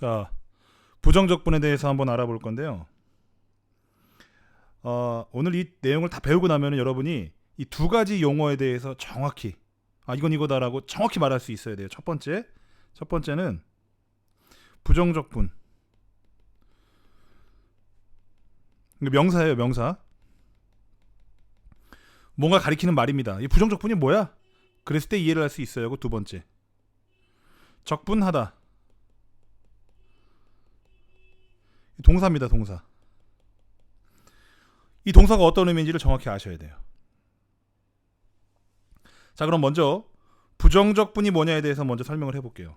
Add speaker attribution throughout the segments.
Speaker 1: 자, 부정적분에 대해서 한번 알아볼 건데요. 오늘 이 내용을 다 배우고 나면 여러분이 이 두 가지 용어에 대해서 정확히 이건 이거다라고 정확히 말할 수 있어야 돼요. 첫 번째는 부정적분. 명사예요, 명사. 뭔가 가리키는 말입니다. 이 부정적분이 뭐야? 그랬을 때 이해를 할 수 있어요. 두 번째, 적분하다. 동사입니다, 동사. 이 동사가 어떤 의미인지를 정확히 아셔야 돼요. 자, 그럼 먼저 부정적분이 뭐냐에 대해서 먼저 설명을 해볼게요.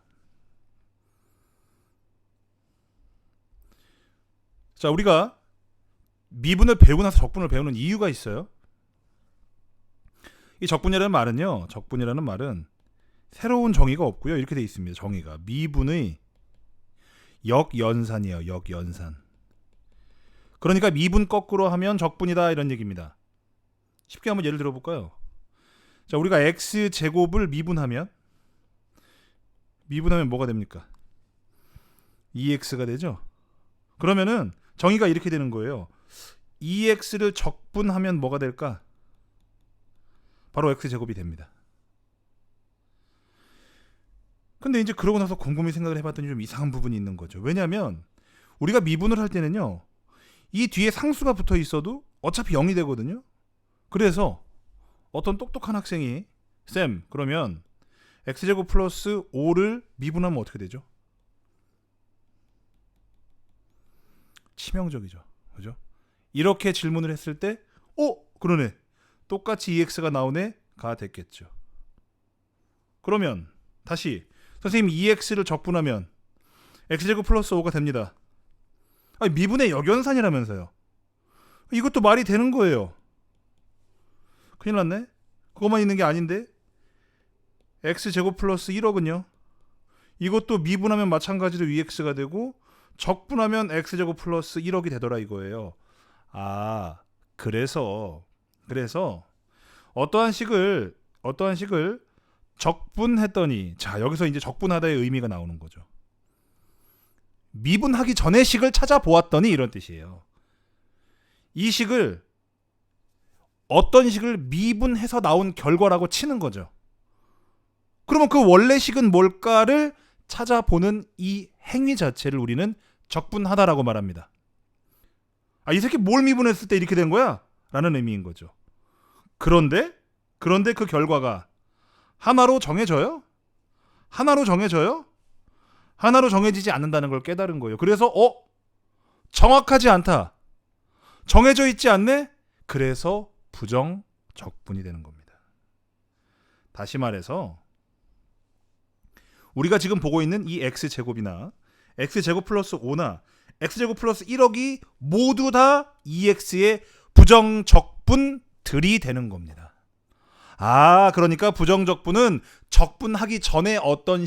Speaker 1: 자, 우리가 미분을 배우고 나서 적분을 배우는 이유가 있어요. 이 적분이라는 말은 새로운 정의가 없고요. 이렇게 돼 있습니다. 정의가 미분의 역연산이에요. 역연산. 그러니까 미분 거꾸로 하면 적분이다, 이런 얘기입니다. 쉽게 한번 예를 들어볼까요? 자, 우리가 x제곱을 미분하면 뭐가 됩니까? 2x가 되죠. 그러면은 정의가 이렇게 되는 거예요. 2x를 적분하면 뭐가 될까? 바로 x제곱이 됩니다. 근데 이제 그러고 나서 곰곰이 생각을 해봤더니 좀 이상한 부분이 있는 거죠. 왜냐하면 우리가 미분을 할 때는요, 이 뒤에 상수가 붙어 있어도 어차피 0이 되거든요. 그래서 어떤 똑똑한 학생이 쌤, 그러면 x제곱 플러스 5를 미분하면 어떻게 되죠? 치명적이죠. 그죠? 이렇게 질문을 했을 때 그러네, 똑같이 2x가 나오네가 됐겠죠. 그러면 다시 선생님, 2x를 적분하면 x제곱 플러스 5가 됩니다. 미분의 역연산이라면서요. 이것도 말이 되는 거예요. 큰일 났네. 그것만 있는 게 아닌데 x제곱 플러스 1억은요, 이것도 미분하면 마찬가지로 2x가 되고 적분하면 x제곱 플러스 1억이 되더라, 이거예요. 그래서 어떠한 식을 적분했더니, 자, 여기서 이제 적분하다의 의미가 나오는 거죠. 미분하기 전의 식을 찾아보았더니 이런 뜻이에요. 이 식을 어떤 식을 미분해서 나온 결과라고 치는 거죠. 그러면 그 원래 식은 뭘까를 찾아보는 이 행위 자체를 우리는 적분하다라고 말합니다. 이 새끼 뭘 미분했을 때 이렇게 된 거야? 라는 의미인 거죠. 그런데 그 결과가 하나로 정해져요? 하나로 정해지지 않는다는 걸 깨달은 거예요. 그래서 정확하지 않다, 정해져 있지 않네? 그래서 부정적분이 되는 겁니다. 다시 말해서 우리가 지금 보고 있는 이 x제곱이나 x제곱 플러스 5나 x제곱 플러스 1억이 모두 다 2x의 부정적분들이 되는 겁니다. 그러니까 부정적분은 적분하기 전에 어떤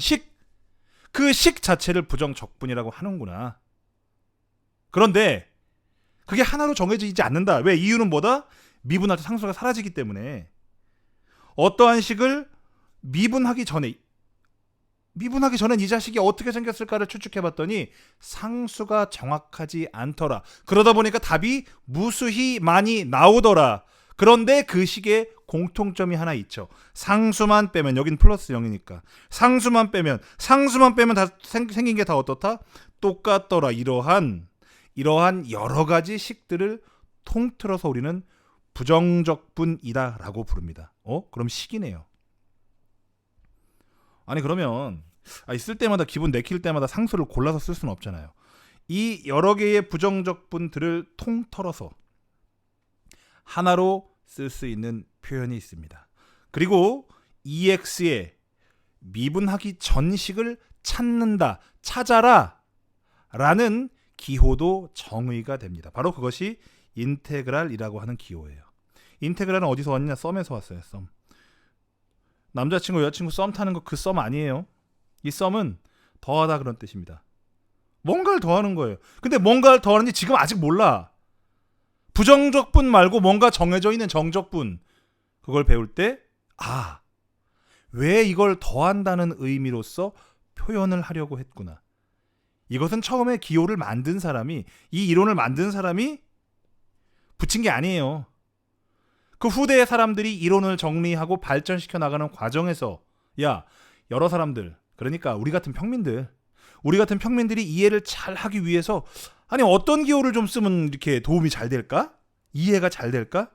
Speaker 1: 그 식 자체를 부정적분이라고 하는구나. 그런데 그게 하나로 정해지지 않는다. 왜? 이유는 뭐다? 미분할 때 상수가 사라지기 때문에. 어떠한 식을 미분하기 전엔 이 자식이 어떻게 생겼을까를 추측해봤더니 상수가 정확하지 않더라. 그러다 보니까 답이 무수히 많이 나오더라. 그런데 그 식에 공통점이 하나 있죠. 상수만 빼면, 여긴 플러스 0이니까 상수만 빼면 다 생긴 게 다 어떻다? 똑같더라. 이러한 여러 가지 식들을 통틀어서 우리는 부정적분이다라고 부릅니다. 그럼 식이네요. 그러면 쓸 때마다 기분 내킬 때마다 상수를 골라서 쓸 수는 없잖아요. 이 여러 개의 부정적분들을 통틀어서 하나로 쓸 수 있는 표현이 있습니다. 그리고 EX의 미분하기 전식을 찾아라 라는 기호도 정의가 됩니다. 바로 그것이 인테그랄이라고 하는 기호예요. 인테그랄은 어디서 왔냐? 썸에서 왔어요. 썸. 남자친구 여자친구 썸 타는 거, 그 썸 아니에요. 이 썸은 더하다, 그런 뜻입니다. 뭔가를 더하는 거예요. 근데 뭔가를 더하는지 지금 아직 몰라. 부정적분 말고 뭔가 정해져 있는 정적분, 그걸 배울 때 왜 이걸 더한다는 의미로서 표현을 하려고 했구나. 이것은 처음에 기호를 만든 사람이, 이 이론을 만든 사람이 붙인 게 아니에요. 그 후대의 사람들이 이론을 정리하고 발전시켜 나가는 과정에서 여러 사람들, 그러니까 우리 같은 평민들이 이해를 잘 하기 위해서 아니 어떤 기호를 좀 쓰면 이렇게 도움이 잘 될까? 이해가 잘 될까?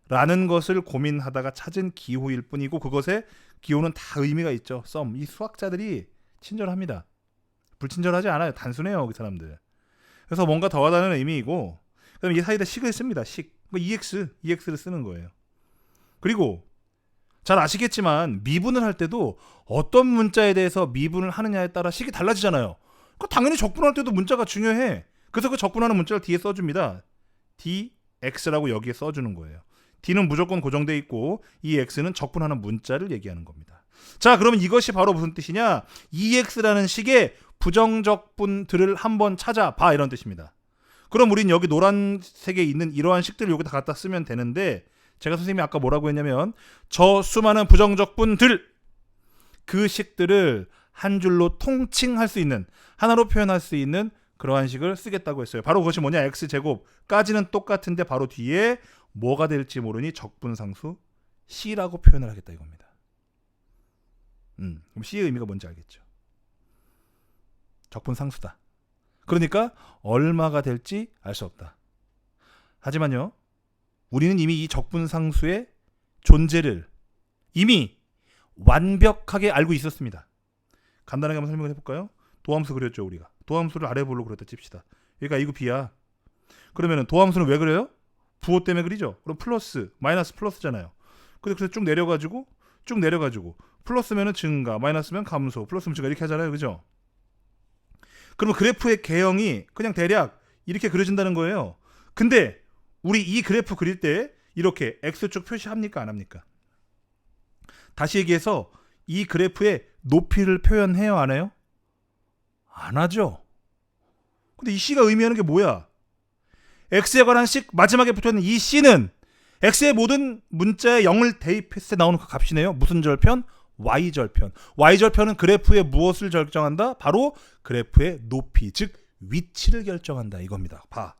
Speaker 1: 라는 것을 고민하다가 찾은 기호일 뿐이고, 그것에 기호는 다 의미가 있죠. 이 수학자들이 친절합니다. 불친절하지 않아요. 단순해요, 그 사람들. 그래서 뭔가 더 하다는 의미이고, 그다음에 이 사이에다 식을 씁니다. EX를 쓰는 거예요. 그리고 잘 아시겠지만 미분을 할 때도 어떤 문자에 대해서 미분을 하느냐에 따라 식이 달라지잖아요. 그러니까 당연히 적분할 때도 문자가 중요해. 그래서 그 적분하는 문자를 뒤에 써줍니다. dx라고 여기에 써주는 거예요. d는 무조건 고정돼 있고 이 x는 적분하는 문자를 얘기하는 겁니다. 자, 그러면 이것이 바로 무슨 뜻이냐? ex라는 식의 부정적분들을 한번 찾아봐, 이런 뜻입니다. 그럼 우린 여기 노란색에 있는 이러한 식들을 여기다 갖다 쓰면 되는데, 제가 선생님이 아까 뭐라고 했냐면 저 수많은 부정적분들, 그 식들을 한 줄로 통칭할 수 있는, 하나로 표현할 수 있는 그러한 식을 쓰겠다고 했어요. 바로 그것이 뭐냐? x제곱까지는 똑같은데 바로 뒤에 뭐가 될지 모르니 적분상수 c라고 표현을 하겠다 이겁니다. 그럼 c의 의미가 뭔지 알겠죠? 적분상수다. 그러니까 얼마가 될지 알 수 없다. 하지만요, 우리는 이미 이 적분상수의 존재를 이미 완벽하게 알고 있었습니다. 간단하게 한번 설명을 해볼까요? 도함수 그렸죠, 우리가. 도함수를 아래볼로 그렸다 칩시다. 그러니까 A고 B야. 그러면 도함수는 왜 그래요? 부호 때문에 그리죠. 그럼 플러스, 마이너스 플러스잖아요. 그래서 쭉 내려가지고 플러스면은 증가, 마이너스면 감소, 플러스면 증가 이렇게 하잖아요, 그죠? 그러면 그래프의 개형이 그냥 대략 이렇게 그려진다는 거예요. 근데 우리 이 그래프 그릴 때 이렇게 X축 표시합니까? 안 합니까? 다시 얘기해서 이 그래프의 높이를 표현해요? 안 해요? 안 하죠. 근데 이 C가 의미하는 게 뭐야? X에 관한 식 마지막에 붙어있는 이 C는 X의 모든 문자에 0을 대입했을 때 나오는 그 값이네요. 무슨 절편? Y절편. Y절편은 그래프의 무엇을 결정한다? 바로 그래프의 높이, 즉 위치를 결정한다 이겁니다. 봐.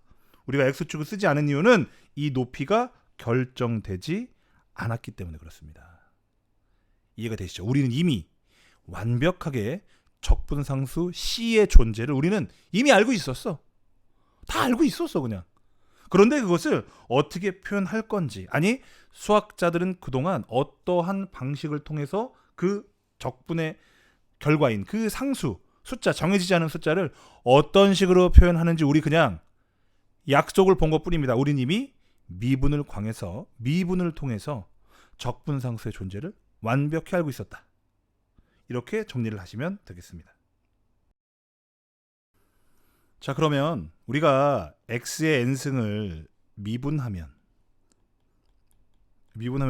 Speaker 1: 우리가 X축을 쓰지 않은 이유는 이 높이가 결정되지 않았기 때문에 그렇습니다. 이해가 되시죠? 우리는 이미 완벽하게 적분상수 C의 존재를 우리는 이미 알고 있었어. 다 알고 있었어 그냥. 그런데 그것을 어떻게 표현할 건지, 아니 수학자들은 그동안 어떠한 방식을 통해서 그 적분의 결과인 그 상수, 숫자, 정해지지 않은 숫자를 어떤 식으로 표현하는지 우리 그냥 약속을 본 것뿐입니다. 우린 이미 미분을 통해서 적분상수의 존재를 완벽히 알고 있었다. 이렇게 정리를 하시면 되겠습니다. 자, 그러면 우리가 x의 n승을 미분하면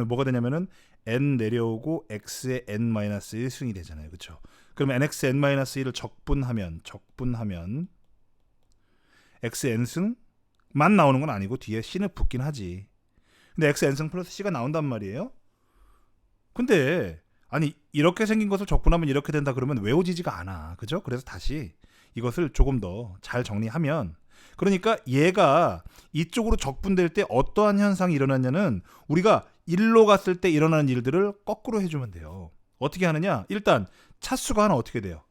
Speaker 1: 뭐가 되냐면은 n 내려오고 x의 n-1승이 되잖아요. 그렇죠? 그럼 nx n-1을 적분하면 x의 n승만 나오는 건 아니고 뒤에 c는 붙긴 하지. 근데 x n승 플러스 c가 나온단 말이에요. 근데 아니 이렇게 생긴 것을 적분하면 이렇게 된다 그러면 외워지지가 않아. 그죠? 그래서 다시 이것을 조금 더 잘 정리하면, 그러니까 얘가 이쪽으로 적분될 때 어떠한 현상이 일어났냐는 우리가 1로 갔을 때 일어나는 일들을 거꾸로 해주면 돼요. 어떻게 하느냐? 일단 차수가 하나 어떻게 돼요?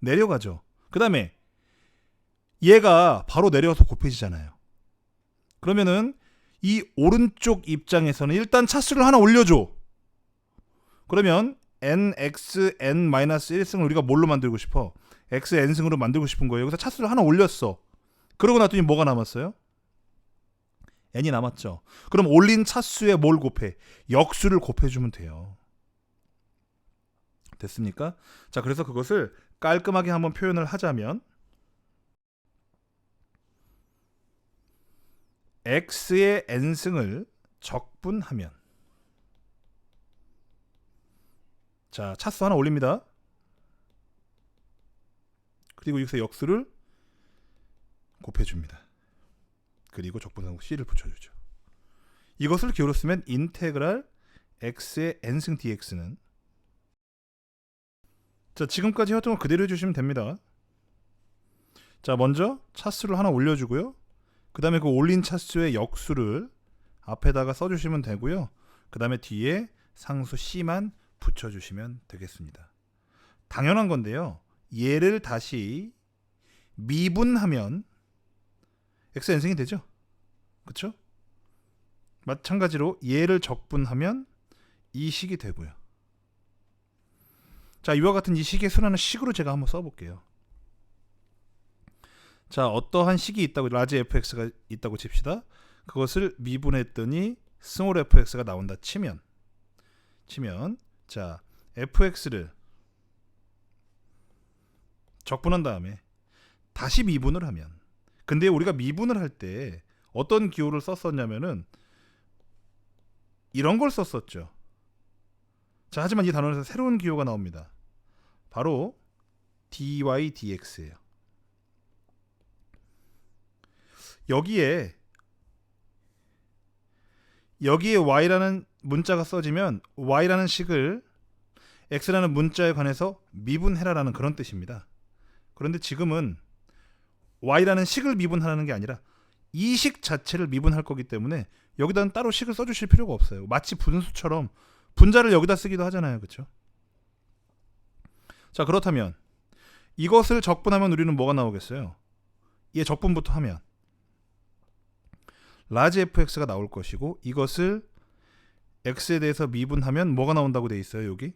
Speaker 1: 내려가죠. 그 다음에 얘가 바로 내려와서 곱해지잖아요. 그러면은 이 오른쪽 입장에서는 일단 차수를 하나 올려줘. 그러면 nx n-1승을 우리가 뭘로 만들고 싶어? x n승으로 만들고 싶은 거예요. 여기서 차수를 하나 올렸어. 그러고 났더니 뭐가 남았어요? n이 남았죠. 그럼 올린 차수에 뭘 곱해? 역수를 곱해주면 돼요. 됐습니까? 자, 그래서 그것을 깔끔하게 한번 표현을 하자면 x의 n승을 적분하면, 자, 차수 하나 올립니다. 그리고 여기서 역수를 곱해줍니다. 그리고 적분상수 c를 붙여주죠. 이것을 기호로 쓰면 인테그랄 x의 n승 dx는, 자, 지금까지 해왔던 걸 그대로 해주시면 됩니다. 자, 먼저 차수를 하나 올려주고요. 그 다음에 그 올린 차수의 역수를 앞에다가 써주시면 되고요. 그 다음에 뒤에 상수 C만 붙여주시면 되겠습니다. 당연한 건데요. 얘를 다시 미분하면 x n승이 되죠. 그쵸? 마찬가지로 얘를 적분하면 이 식이 되고요. 자, 이와 같은 이 식의 순환은 식으로 제가 한번 써볼게요. 자, 어떠한 식이 있다고, 라지 fx가 있다고 칩시다. 그것을 미분했더니 스몰 fx가 나온다 치면 자, fx를 적분한 다음에 다시 미분을 하면, 근데 우리가 미분을 할 때 어떤 기호를 썼었냐면은 이런 걸 썼었죠. 자, 하지만 이 단원에서 새로운 기호가 나옵니다. 바로 dy dx예요. 여기에 y라는 문자가 써지면 y라는 식을 x라는 문자에 관해서 미분해라라는 그런 뜻입니다. 그런데 지금은 y라는 식을 미분하라는 게 아니라 이 식 자체를 미분할 거기 때문에 여기다는 따로 식을 써주실 필요가 없어요. 마치 분수처럼 분자를 여기다 쓰기도 하잖아요. 그렇죠? 자, 그렇다면 이것을 적분하면 우리는 뭐가 나오겠어요? 얘 적분부터 하면 라지 fx가 나올 것이고, 이것을 x에 대해서 미분하면 뭐가 나온다고 돼 있어요? 여기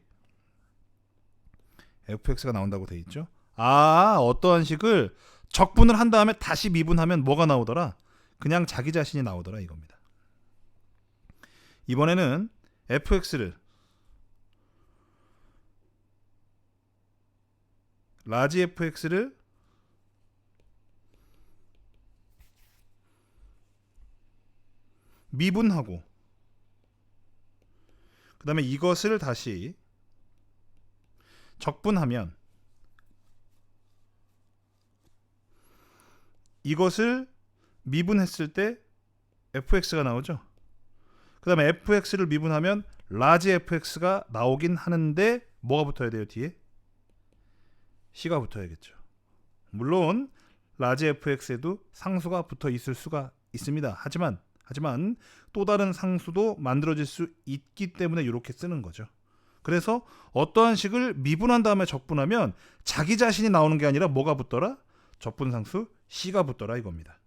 Speaker 1: fx가 나온다고 돼 있죠. 아, 어떠한 식을 적분을 한 다음에 다시 미분하면 뭐가 나오더라? 그냥 자기 자신이 나오더라 이겁니다. 이번에는 fx를 라지 fx를 미분하고, 그 다음에 이것을 다시 적분하면 이것을 미분했을 때 fx가 나오죠. 그 다음에 fx를 미분하면 라지 fx가 나오긴 하는데 뭐가 붙어야 돼요? 뒤에 c가 붙어야겠죠. 물론 라지 fx에도 상수가 붙어 있을 수가 있습니다. 하지만 또 다른 상수도 만들어질 수 있기 때문에 이렇게 쓰는 거죠. 그래서 어떠한 식을 미분한 다음에 적분하면 자기 자신이 나오는 게 아니라 뭐가 붙더라? 적분상수 C가 붙더라 이겁니다.